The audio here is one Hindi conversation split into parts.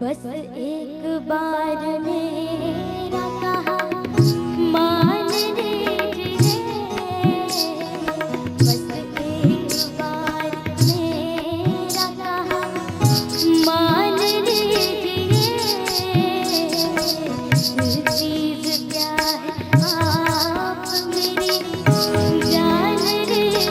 बस एक बार मेरा कहा मान लीजिए, बस एक बार मेरा कहा मान लीजिए, चीज़ क्या है आप मेरी जान लीजिए।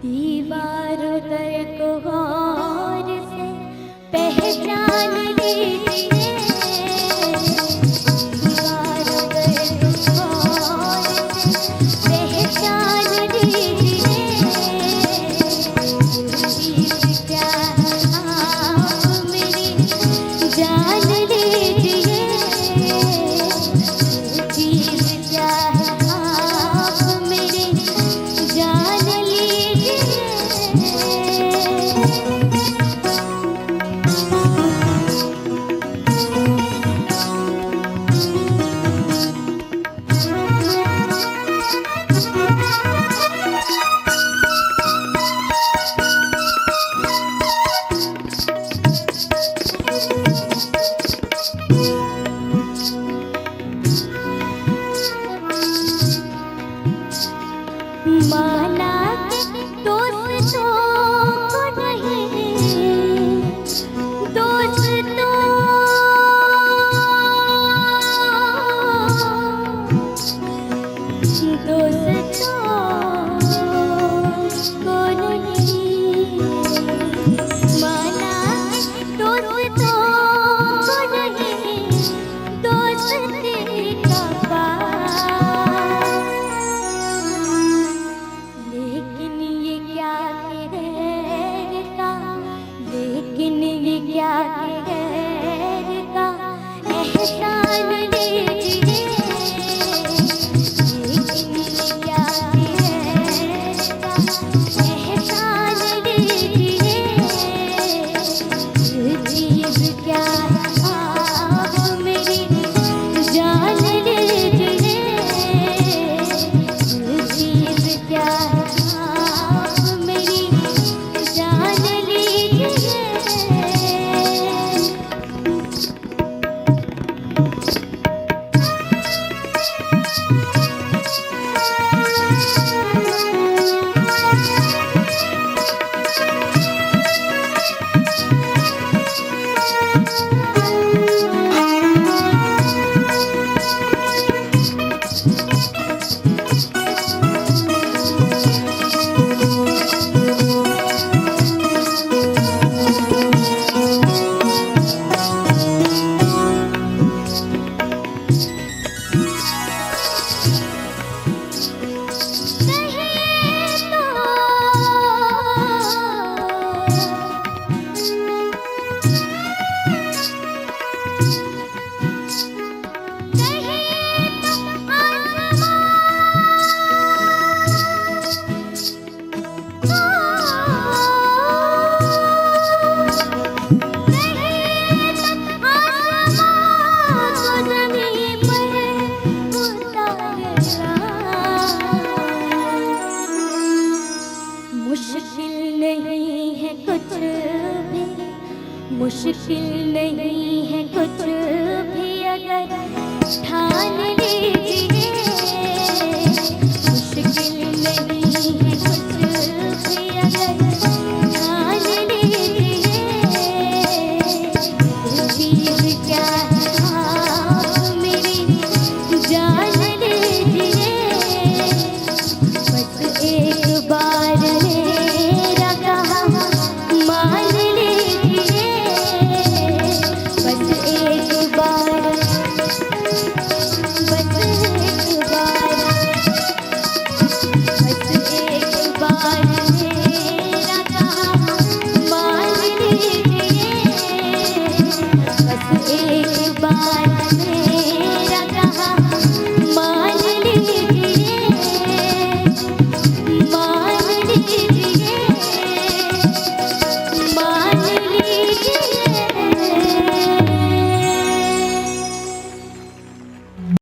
दीवारों दर को गौर से पहचान लीजिए, दीवारों दर को गौर से पहचान लीजिए, चीज़ क्या आप मेरी जान लीजिए, चीज़ क्या आप मेरी जान लीजिए। माना दोस्तों को नहीं, दोस्तों को नहीं, माना दोस्तों को नहीं, दोस्ती का पास, लेकिन ये क्या गैर का, लेकिन ये क्या गैर का एहसान लीजिए, लेकिन ये क्या गैर आप मेरी जान लीजिए। मुश्किल नहीं है कुछ भी, मुश्किल नहीं है कुछ भी अगर ठान